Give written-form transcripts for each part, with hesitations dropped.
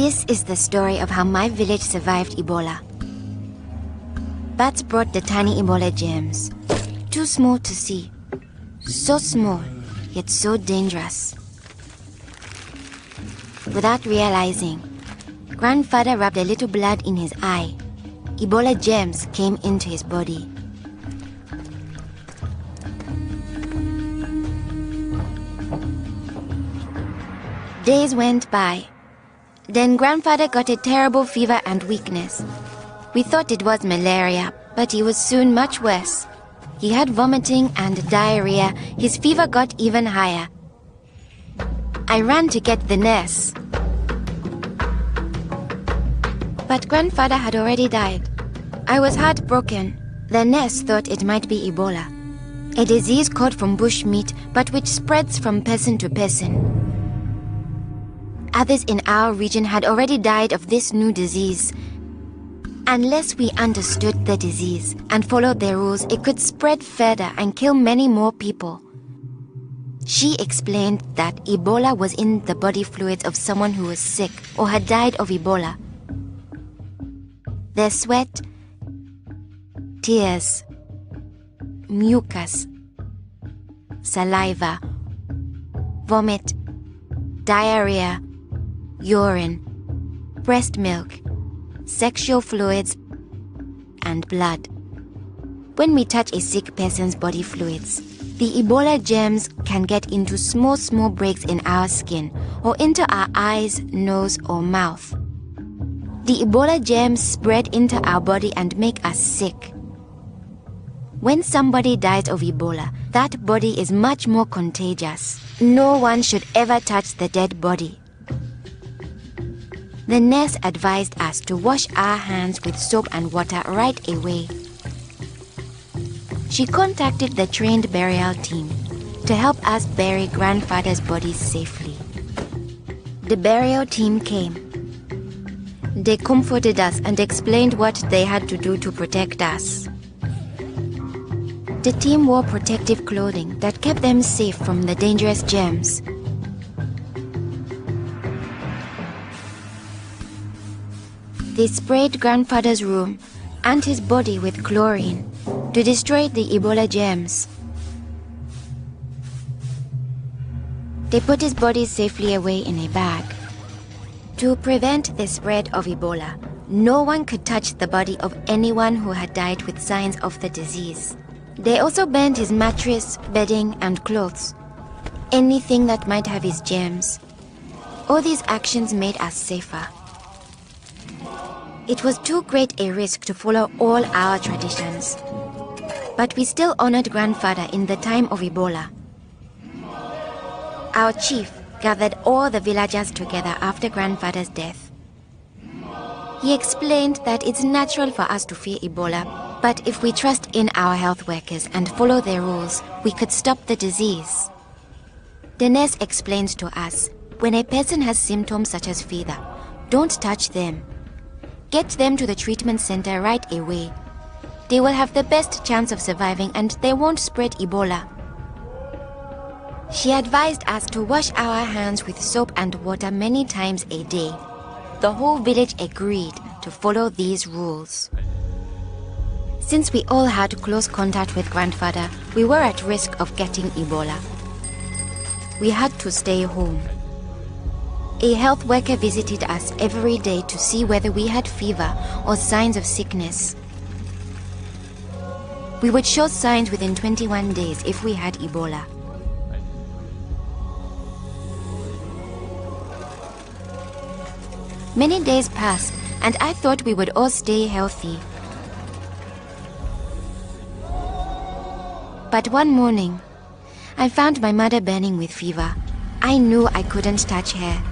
This is the story of how my village survived Ebola. Bats brought the tiny Ebola germs, too small to see, so small, yet so dangerous. Without realizing, grandfather rubbed a little blood in his eye. Ebola germs came into his body. Days went by. Then grandfather got a terrible fever and weakness. We thought it was malaria, but he was soon much worse. He had vomiting and diarrhea. His fever got even higher. I ran to get the nurse. But grandfather had already died. I was heartbroken. The nurse thought it might be Ebola, a disease caught from bush meat, but which spreads from person to person. Others in our region had already died of this new disease. Unless we understood the disease and followed their rules, it could spread further and kill many more people. She explained that Ebola was in the body fluids of someone who was sick or had died of Ebola. Their sweat, tears, mucus, saliva, vomit, diarrhea, urine, breast milk, sexual fluids, and blood. When we touch a sick person's body fluids, the Ebola germs can get into small breaks in our skin or into our eyes, nose, or mouth. The Ebola germs spread into our body and make us sick. When somebody dies of Ebola, that body is much more contagious. No one should ever touch the dead body. The nurse advised us to wash our hands with soap and water right away. She contacted the trained burial team to help us bury grandfather's body safely. The burial team came. They comforted us and explained what they had to do to protect us. The team wore protective clothing that kept them safe from the dangerous germs. They sprayed grandfather's room and his body with chlorine to destroy the Ebola germs. They put his body safely away in a bag. To prevent the spread of Ebola, no one could touch the body of anyone who had died with signs of the disease. They also burned his mattress, bedding, and clothes, anything that might have his germs. All these actions made us safer. It was too great a risk to follow all our traditions, but we still honored grandfather in the time of Ebola. Our chief gathered all the villagers together after grandfather's death. He explained that it's natural for us to fear Ebola, but if we trust in our health workers and follow their rules, we could stop the disease. The nurse explained to us, when a person has symptoms such as fever, don't touch them. Get them to the treatment center right away. They will have the best chance of surviving and they won't spread Ebola. She advised us to wash our hands with soap and water many times a day. The whole village agreed to follow these rules. Since we all had close contact with grandfather, we were at risk of getting Ebola. We had to stay home. A health worker visited us every day to see whether we had fever or signs of sickness. We would show signs within 21 days if we had Ebola. Many days passed, and I thought we would all stay healthy. But one morning, I found my mother burning with fever. I knew I couldn't touch her.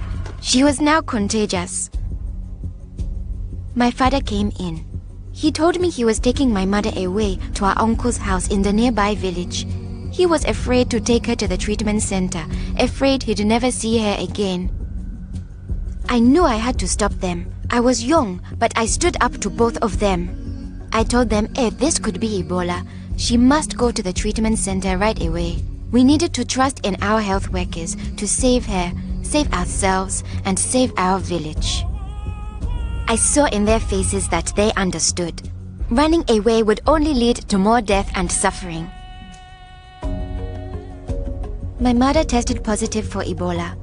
She was now contagious. My father came in. He told me he was taking my mother away to our uncle's house in the nearby village. He was afraid to take her to the treatment center, afraid he'd never see her again. I knew I had to stop them. I was young, but I stood up to both of them. I told them if this could be Ebola, she must go to the treatment center right away. We needed to trust in our health workers to save her, save ourselves, and save our village. I saw in their faces that they understood. Running away would only lead to more death and suffering. My mother tested positive for Ebola.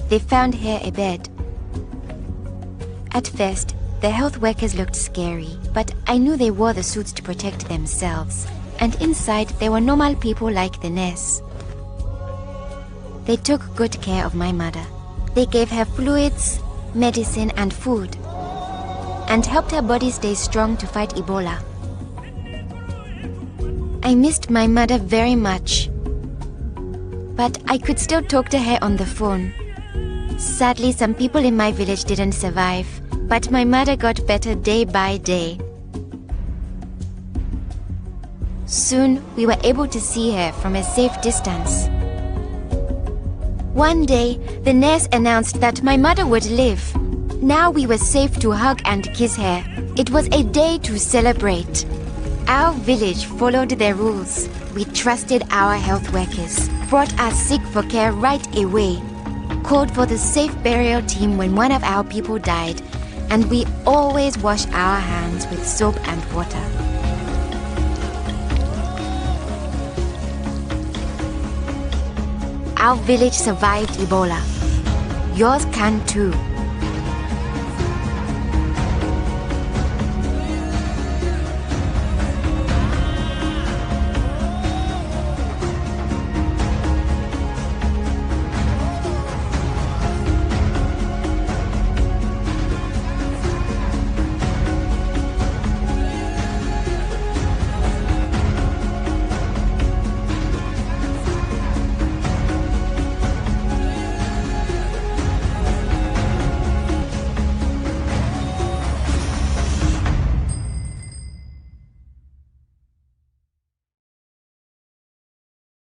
They found her abed. At first, the health workers looked scary, but I knew they wore the suits to protect themselves, and inside they were normal people like the nurse. They took good care of my mother. They gave her fluids, medicine, and food, and helped her body stay strong to fight Ebola. I missed my mother very much, but I could still talk to her on the phone. Sadly, some people in my village didn't survive, but my mother got better day by day. Soon, we were able to see her from a safe distance. One day, the nurse announced that my mother would live. Now we were safe to hug and kiss her. It was a day to celebrate. Our village followed their rules. We trusted our health workers, brought us sick for care right away, called for the safe burial team when one of our people died, and we always wash our hands with soap and water. Our village survived Ebola. Yours can too.